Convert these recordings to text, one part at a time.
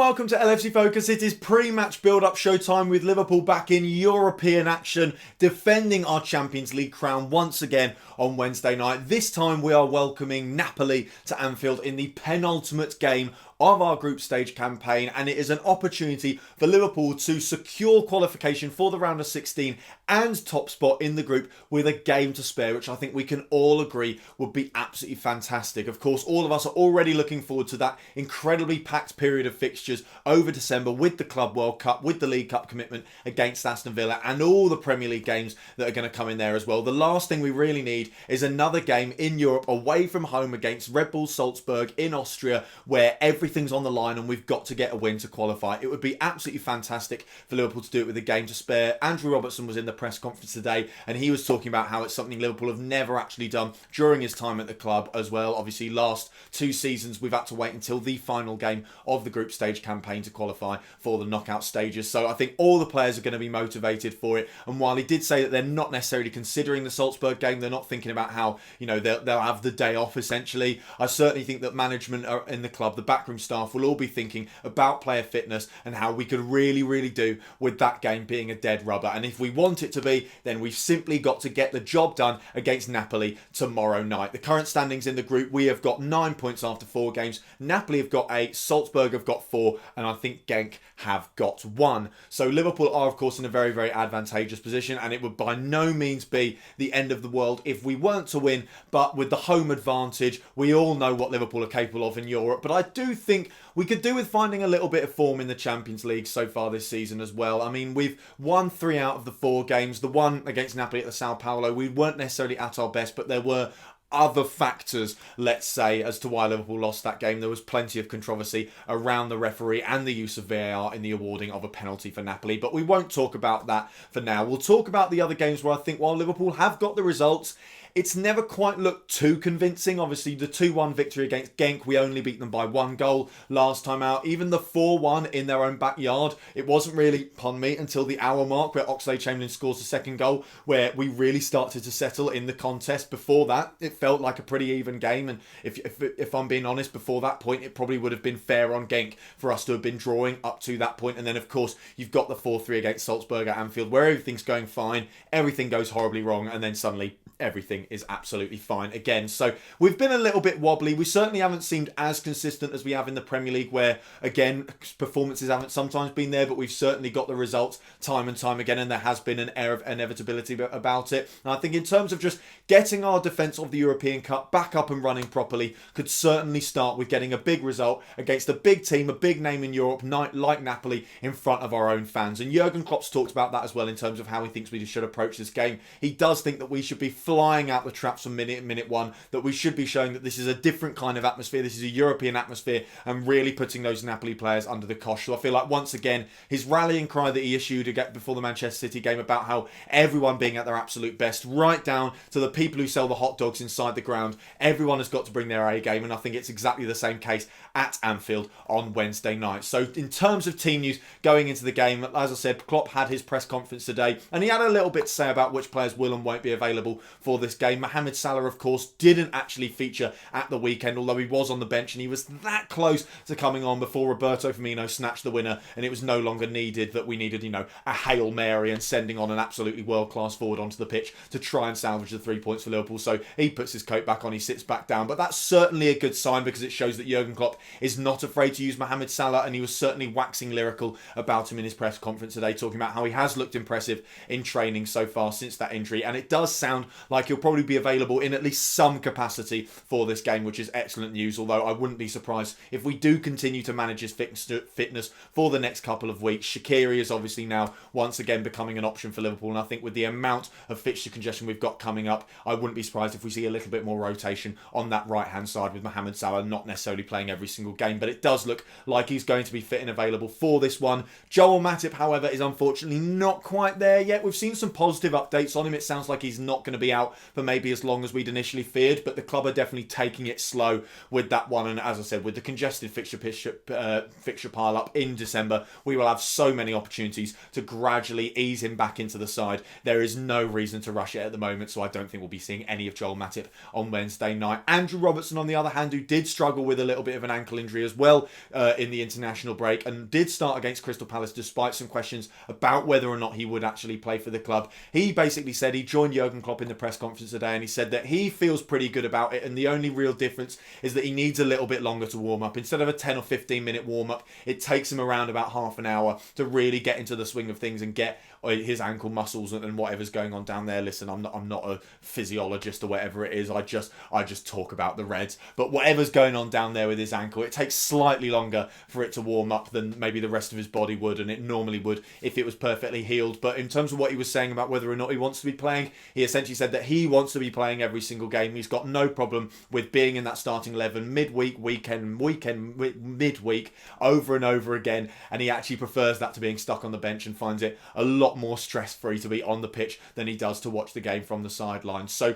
welcome to LFC Focus. It is pre-match build-up showtime with Liverpool back in European action, defending our Champions League crown once again on Wednesday night. This time we are welcoming Napoli to Anfield in the penultimate game of our group stage campaign, and it is an opportunity for Liverpool to secure qualification for the round of 16 and top spot in the group with a game to spare, which I think we can all agree would be absolutely fantastic. Of course, all of us are already looking forward to that incredibly packed period of fixtures over December with the Club World Cup, with the League Cup commitment against Aston Villa, and all the Premier League games that are going to come in there as well. The last thing we really need is another game in Europe away from home against Red Bull Salzburg in Austria, where everything's on the line and we've got to get a win to qualify. It would be absolutely fantastic for Liverpool to do it with a game to spare. Andrew Robertson was in the press conference today and he was talking about how it's something Liverpool have never actually done during his time at the club as well. Obviously, last 2 seasons we've had to wait until the final game of the group stage campaign to qualify for the knockout stages. So I think all the players are going to be motivated for it. And while he did say that they're not necessarily considering the Salzburg game, they're not thinking about how, you know, they'll have the day off essentially. I certainly think that management are in the club, the backroom staff will all be thinking about player fitness and how we could really do with that game being a dead rubber. And if we want it to be, then we've simply got to get the job done against Napoli tomorrow night. The current standings in the group, we have got 9 points after 4 games. Napoli have got 8, Salzburg have got 4, and I think Genk have got 1. So Liverpool are, of course, in a very advantageous position, and it would by no means be the end of the world if we weren't to win. But with the home advantage, we all know what Liverpool are capable of in Europe. But I do think we could do with finding a little bit of form in the Champions League so far this season as well. I mean, we've won 3 out of the 4 games. The one against Napoli at the Sao Paulo, we weren't necessarily at our best, but there were other factors, let's say, as to why Liverpool lost that game. There was plenty of controversy around the referee and the use of VAR in the awarding of a penalty for Napoli, but we won't talk about that for now. We'll talk about the other games where I think while Liverpool have got the results, it's never quite looked too convincing. Obviously, the 2-1 victory against Genk, we only beat them by 1 goal last time out. Even the 4-1 in their own backyard, it wasn't really, pardon me, until the hour mark where Oxlade-Chamberlain scores the second goal, where we really started to settle in the contest. Before that, it felt like a pretty even game. And if I'm being honest, before that point, it probably would have been fair on Genk for us to have been drawing up to that point. And then, of course, you've got the 4-3 against Salzburg at Anfield, where everything's going fine, everything goes horribly wrong, and then suddenly everything is absolutely fine again. So we've been a little bit wobbly. We certainly haven't seemed as consistent as we have in the Premier League, where again performances haven't sometimes been there, but we've certainly got the results time and time again, and there has been an air of inevitability about it. And I think in terms of just getting our defence of the European Cup back up and running properly could certainly start with getting a big result against a big team, a big name in Europe like Napoli, in front of our own fans. And Jurgen Klopp's talked about that as well in terms of how he thinks we should approach this game. He does think that we should be flying out the traps from minute 1, that we should be showing that this is a different kind of atmosphere, this is a European atmosphere, and really putting those Napoli players under the cosh. So I feel like once again, his rallying cry that he issued before the Manchester City game about how everyone being at their absolute best, right down to the people who sell the hot dogs inside the ground, everyone has got to bring their A game, and I think it's exactly the same case at Anfield on Wednesday night. So in terms of team news going into the game, as I said, Klopp had his press conference today, and he had a little bit to say about which players will and won't be available for this game. Mohamed Salah, of course, didn't actually feature at the weekend, although he was on the bench, and he was that close to coming on before Roberto Firmino snatched the winner, and it was no longer needed that we needed, a Hail Mary and sending on an absolutely world-class forward onto the pitch to try and salvage the 3 points for Liverpool. So he puts his coat back on, he sits back down, but that's certainly a good sign because it shows that Jurgen Klopp is not afraid to use Mohamed Salah, and he was certainly waxing lyrical about him in his press conference today, talking about how he has looked impressive in training so far since that injury, and it does sound like he'll probably be available in at least some capacity for this game, which is excellent news, although I wouldn't be surprised if we do continue to manage his fitness for the next couple of weeks. Shaqiri is obviously now once again becoming an option for Liverpool, and I think with the amount of fixture congestion we've got coming up, I wouldn't be surprised if we see a little bit more rotation on that right hand side with Mohamed Salah not necessarily playing every single game, but it does look like he's going to be fit and available for this one. Joel Matip, however, is unfortunately not quite there yet. We've seen some positive updates on him. It sounds like he's not going to be out for maybe as long as we'd initially feared, but the club are definitely taking it slow with that one. And as I said, with the congested fixture pile up in December, we will have so many opportunities to gradually ease him back into the side. There is no reason to rush it at the moment, so I don't think we'll be seeing any of Joel Matip on Wednesday night. Andrew Robertson, on the other hand, who did struggle with a little bit of an ankle injury as well in the international break, and did start against Crystal Palace despite some questions about whether or not he would actually play for the club. He basically said he joined Jurgen Klopp in the press conference today, and he said that he feels pretty good about it, and the only real difference is that he needs a little bit longer to warm up. Instead of a 10 or 15 minute warm up, it takes him around about half an hour to really get into the swing of things and get his ankle muscles and whatever's going on down there. Listen, I'm not a physiologist or whatever it is. I just talk about the Reds. But whatever's going on down there with his ankle, it takes slightly longer for it to warm up than maybe the rest of his body would, and it normally would if it was perfectly healed. But in terms of what he was saying about whether or not he wants to be playing, he essentially said that he wants to be playing every single game. He's got no problem with being in that starting 11 midweek, midweek, over and over again, and he actually prefers that to being stuck on the bench and finds it a lot more stress-free to be on the pitch than he does to watch the game from the sidelines. So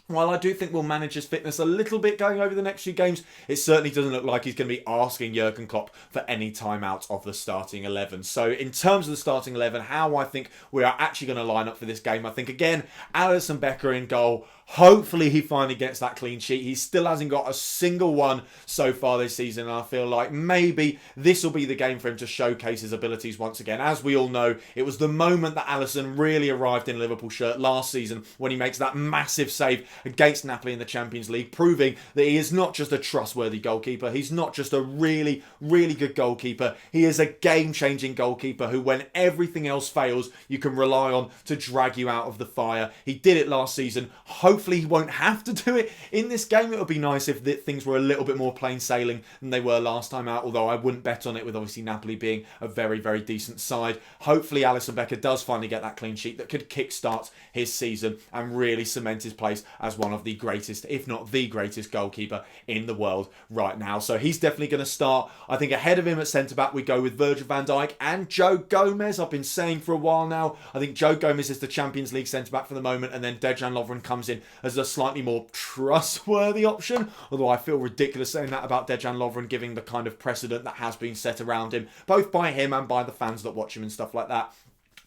while I do think we'll manage his fitness a little bit going over the next few games, it certainly doesn't look like he's going to be asking Jurgen Klopp for any time out of the starting 11. So in terms of the starting 11, how I think we are actually going to line up for this game, I think again, Alisson Becker in goal. Hopefully he finally gets that clean sheet. He still hasn't got a single one so far this season, and I feel like maybe this will be the game for him to showcase his abilities once again. As we all know, it was the moment that Alisson really arrived in a Liverpool shirt last season when he makes that massive save against Napoli in the Champions League, proving that he is not just a trustworthy goalkeeper, he's not just a really, really good goalkeeper, he is a game-changing goalkeeper who, when everything else fails, you can rely on to drag you out of the fire. He did it last season. Hopefully he won't have to do it in this game. It would be nice if things were a little bit more plain sailing than they were last time out, although I wouldn't bet on it, with obviously Napoli being a very, very decent side. Hopefully Alisson Becker does finally get that clean sheet that could kickstart his season and really cement his place as one of the greatest, if not the greatest goalkeeper in the world right now. So he's definitely going to start. I think ahead of him at centre-back we go with Virgil van Dijk and Joe Gomez. I've been saying for a while now, I think Joe Gomez is the Champions League centre-back for the moment, and then Dejan Lovren comes in as a slightly more trustworthy option, although I feel ridiculous saying that about Dejan Lovren, given the kind of precedent that has been set around him, both by him and by the fans that watch him and stuff like that.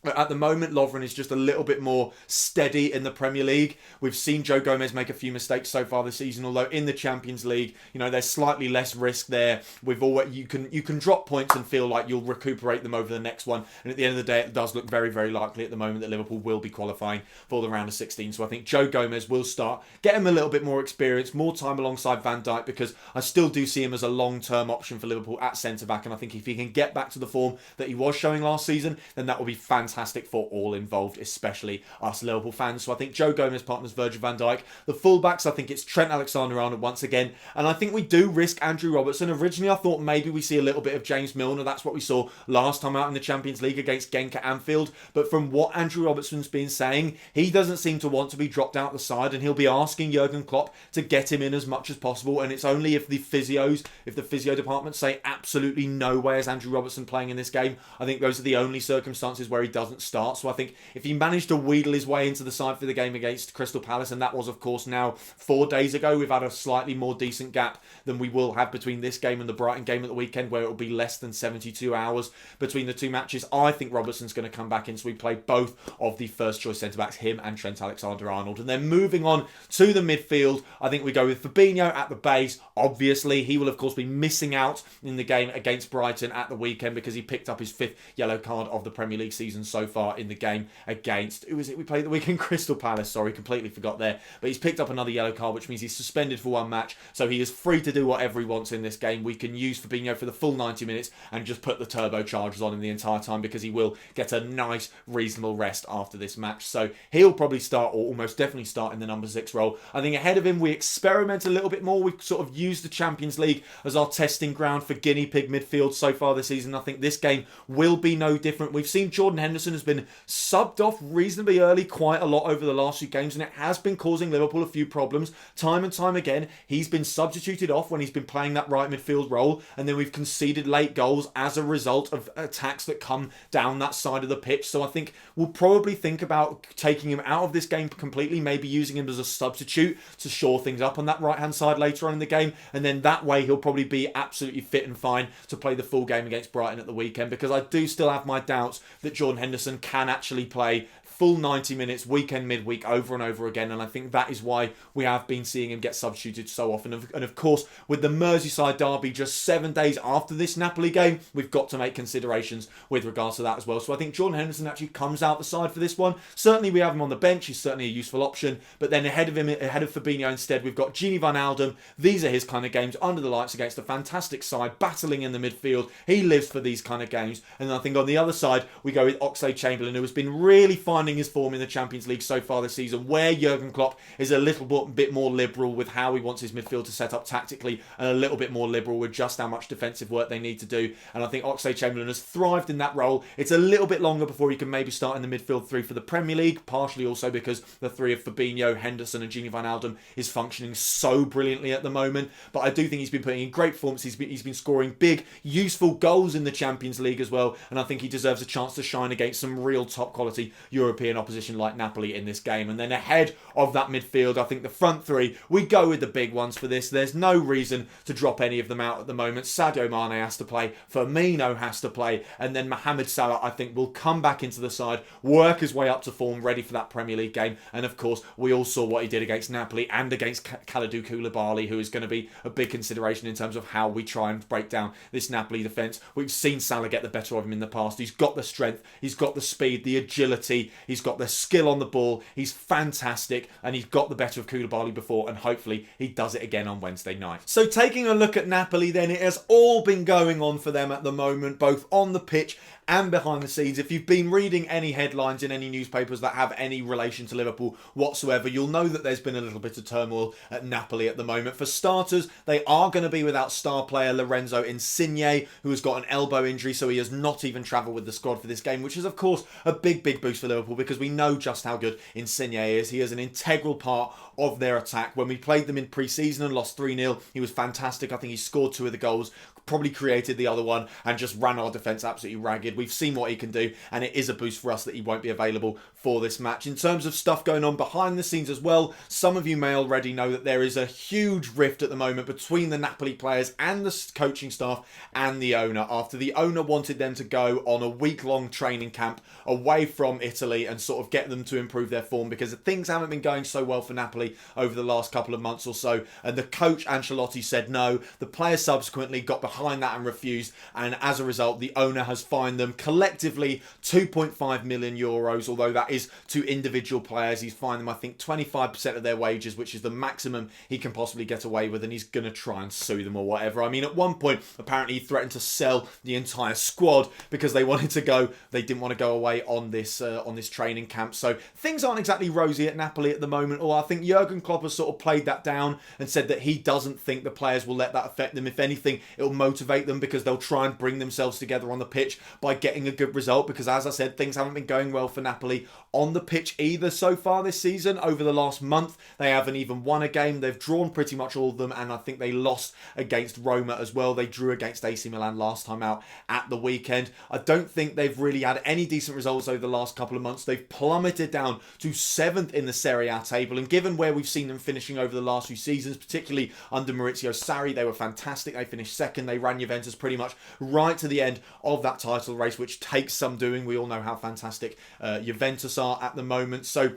At the moment, Lovren is just a little bit more steady in the Premier League. We've seen Joe Gomez make a few mistakes so far this season, although in the Champions League, you know, there's slightly less risk there. You can drop points and feel like you'll recuperate them over the next one. And at the end of the day, it does look very, very likely at the moment that Liverpool will be qualifying for the round of 16. So I think Joe Gomez will start, get him a little bit more experience, more time alongside Van Dijk, because I still do see him as a long-term option for Liverpool at centre-back. And I think if he can get back to the form that he was showing last season, then that will be fantastic for all involved, especially us Liverpool fans. So I think Joe Gomez partners Virgil van Dijk. The fullbacks, I think it's Trent Alexander-Arnold once again, and I think we do risk Andrew Robertson. Originally I thought maybe we see a little bit of James Milner. That's what we saw last time out in the Champions League against Genk at Anfield, but from what Andrew Robertson's been saying, he doesn't seem to want to be dropped out the side, and he'll be asking Jurgen Klopp to get him in as much as possible. And it's only if the physio department say absolutely no way is Andrew Robertson playing in this game, I think those are the only circumstances where he doesn't start. So I think if he managed to wheedle his way into the side for the game against Crystal Palace, and that was of course now 4 days ago, we've had a slightly more decent gap than we will have between this game and the Brighton game at the weekend, where it will be less than 72 hours between the two matches. I think Robertson's going to come back in, so we play both of the first choice centre-backs, him and Trent Alexander-Arnold. And then moving on to the midfield, I think we go with Fabinho at the base. Obviously, he will of course be missing out in the game against Brighton at the weekend because he picked up his 5th yellow card of the Premier League season so far in the game against, who was it we played the weekend? Crystal Palace, sorry, completely forgot there. But he's picked up another yellow card, which means he's suspended for one match, so he is free to do whatever he wants in this game. We can use Fabinho for the full 90 minutes and just put the turbochargers on him the entire time, because he will get a nice, reasonable rest after this match. So he'll probably start, or almost definitely start, in the number 6 role. I think ahead of him, we experiment a little bit more. We've sort of used the Champions League as our testing ground for guinea pig midfield so far this season. I think this game will be no different. We've seen Jordan Henderson Henderson has been subbed off reasonably early quite a lot over the last few games, and it has been causing Liverpool a few problems. Time and time again, he's been substituted off when he's been playing that right midfield role, and then we've conceded late goals as a result of attacks that come down that side of the pitch. So I think we'll probably think about taking him out of this game completely, maybe using him as a substitute to shore things up on that right-hand side later on in the game, and then that way he'll probably be absolutely fit and fine to play the full game against Brighton at the weekend, because I do still have my doubts that Jordan Henderson can actually play full 90 minutes, weekend, midweek, over and over again, and I think that is why we have been seeing him get substituted so often. And of course, with the Merseyside derby just 7 days after this Napoli game, we've got to make considerations with regards to that as well. So I think Jordan Henderson actually comes out the side for this one. Certainly we have him on the bench, he's certainly a useful option, but then ahead of Fabinho instead, we've got Gini Wijnaldum. These are his kind of games, under the lights against a fantastic side, battling in the midfield. He lives for these kind of games. And I think on the other side, we go with Oxlade-Chamberlain, who has been really finding his form in the Champions League so far this season, where Jurgen Klopp is a little bit more liberal with how he wants his midfield to set up tactically, and a little bit more liberal with just how much defensive work they need to do. And I think Oxlade-Chamberlain has thrived in that role. It's a little bit longer before he can maybe start in the midfield three for the Premier League, partially also because the three of Fabinho, Henderson and Gini Wijnaldum is functioning so brilliantly at the moment. But I do think he's been putting in great forms. He's been scoring big, useful goals in the Champions League as well, and I think he deserves a chance to shine against some real top quality European opposition like Napoli in this game. And then ahead of that midfield, I think the front three, we go with the big ones for this. There's no reason to drop any of them out at the moment. Sadio Mane has to play, Firmino has to play, and then Mohamed Salah, I think, will come back into the side, work his way up to form, ready for that Premier League game. And of course, we all saw what he did against Napoli and against Kalidou Koulibaly, who is going to be a big consideration in terms of how we try and break down this Napoli defence. We've seen Salah get the better of him in the past. He's got the strength, he's got the speed, the agility, he's got the skill on the ball. He's fantastic, and he's got the better of Koulibaly before, and hopefully he does it again on Wednesday night. So taking a look at Napoli then, it has all been going on for them at the moment, both on the pitch and behind the scenes. If you've been reading any headlines in any newspapers that have any relation to Liverpool whatsoever, you'll know that there's been a little bit of turmoil at Napoli at the moment. For starters, they are going to be without star player Lorenzo Insigne, who has got an elbow injury, so he has not even travelled with the squad for this game, which is of course a big boost for Liverpool, because we know just how good Insigne is. He is an integral part of their attack. When we played them in pre-season and lost 3-0, he was fantastic. I think he scored 2 of the goals, probably created the other one, and just ran our defence absolutely ragged. We've seen what he can do, and it is a boost for us that he won't be available for this match. In terms of stuff going on behind the scenes as well, some of you may already know that there is a huge rift at the moment between the Napoli players and the coaching staff and the owner, after the owner wanted them to go on a week-long training camp away from Italy and sort of get them to improve their form, because things haven't been going so well for Napoli over the last couple of months or so, and the coach Ancelotti said no. The players subsequently got behind that and refused, and as a result the owner has fined them collectively 2.5 million euros, although that is to individual players. He's fined them, I think, 25% of their wages, which is the maximum he can possibly get away with, and he's going to try and sue them or whatever. I mean, at one point apparently he threatened to sell the entire squad because they wanted to go, they didn't want to go away on this training camp. So things aren't exactly rosy at Napoli at the moment, or I think Jurgen Klopp has sort of played that down and said that he doesn't think the players will let that affect them. If anything, it'll motivate them, because they'll try and bring themselves together on the pitch by getting a good result, because as I said, things haven't been going well for Napoli on the pitch either so far this season. Over the last month, they haven't even won a game. They've drawn pretty much all of them, and I think they lost against Roma as well. They drew against AC Milan last time out at the weekend. I don't think they've really had any decent results over the last couple of months. They've plummeted down to 7th in the Serie A table, and given where we've seen them finishing over the last few seasons, particularly under Maurizio Sarri, they were fantastic. They finished second. They ran Juventus pretty much right to the end of that title race, which takes some doing. We all know how fantastic Juventus are at the moment. So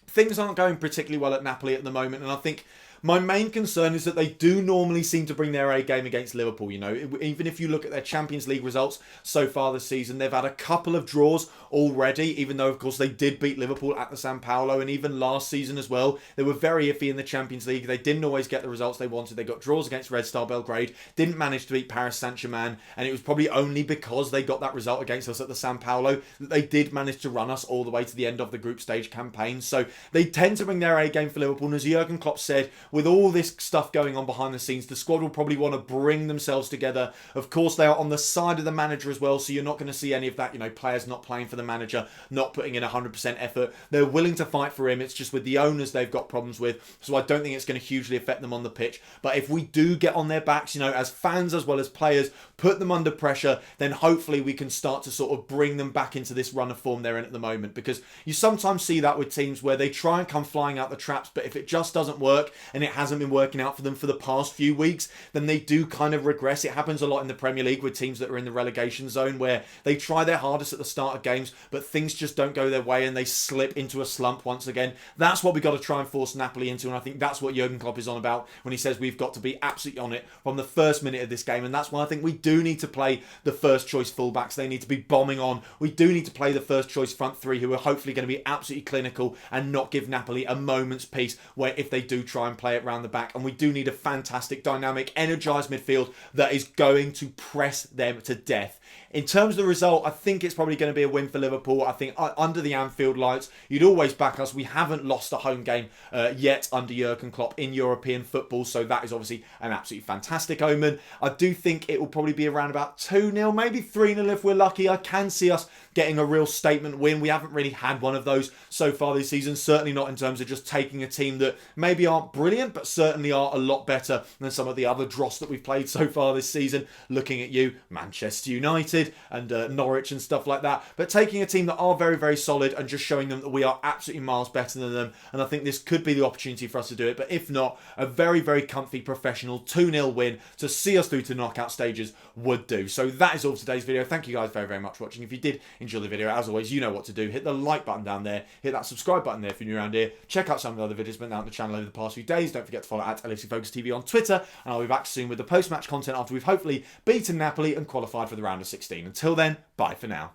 things aren't going particularly well at Napoli at the moment, and I think my main concern is that they do normally seem to bring their A game against Liverpool. You know, even if you look at their Champions League results so far this season, they've had a couple of draws already, even though, of course, they did beat Liverpool at the San Paolo, and even last season as well. They were very iffy in the Champions League. They didn't always get the results they wanted. They got draws against Red Star Belgrade, didn't manage to beat Paris Saint-Germain, and it was probably only because they got that result against us at the San Paolo that they did manage to run us all the way to the end of the group stage campaign. So they tend to bring their A game for Liverpool, and as Jurgen Klopp said, with all this stuff going on behind the scenes, the squad will probably want to bring themselves together. Of course, they are on the side of the manager as well, so you're not going to see any of that, you know, players not playing for the manager, not putting in 100% effort. They're willing to fight for him. It's just with the owners they've got problems with, so I don't think it's going to hugely affect them on the pitch. But if we do get on their backs, you know, as fans as well as players, put them under pressure, then hopefully we can start to sort of bring them back into this run of form they're in at the moment. Because you sometimes see that with teams where they try and come flying out the traps, but if it just doesn't work, and it hasn't been working out for them for the past few weeks, then they do kind of regress. It happens a lot in the Premier League with teams that are in the relegation zone, where they try their hardest at the start of games, but things just don't go their way and they slip into a slump once again. That's what we've got to try and force Napoli into, and I think that's what Jurgen Klopp is on about when he says we've got to be absolutely on it from the first minute of this game. And that's why I think we do need to play the first choice fullbacks. They need to be bombing on. We do need to play the first choice front three, who are hopefully going to be absolutely clinical and not give Napoli a moment's peace where if they do try and play it round the back. And we do need a fantastic, dynamic, energised midfield that is going to press them to death. In terms of the result, I think it's probably going to be a win for Liverpool. I think under the Anfield lights, you'd always back us. We haven't lost a home game yet under Jurgen Klopp in European football, so that is obviously an absolutely fantastic omen. I do think it will probably be around about 2-0, maybe 3-0 if we're lucky. I can see us getting a real statement win. We haven't really had one of those so far this season, certainly not in terms of just taking a team that maybe aren't brilliant, but certainly are a lot better than some of the other dross that we've played so far this season. Looking at you, Manchester United and Norwich and stuff like that, but taking a team that are very, very solid and just showing them that we are absolutely miles better than them. And I think this could be the opportunity for us to do it, but if not, a very, very comfy, professional 2-0 win to see us through to knockout stages would do. So that is all for today's video. Thank you guys very, very much for watching. If you did enjoy the video, as always, you know what to do. Hit the like button down there, hit that subscribe button there if you're new around here. Check out some of the other videos been out on the channel over the past few days. Don't forget to follow at LFC Focus TV on Twitter, and I'll be back soon with the post-match content after we've hopefully beaten Napoli and qualified for the round of 16. Until then, bye for now.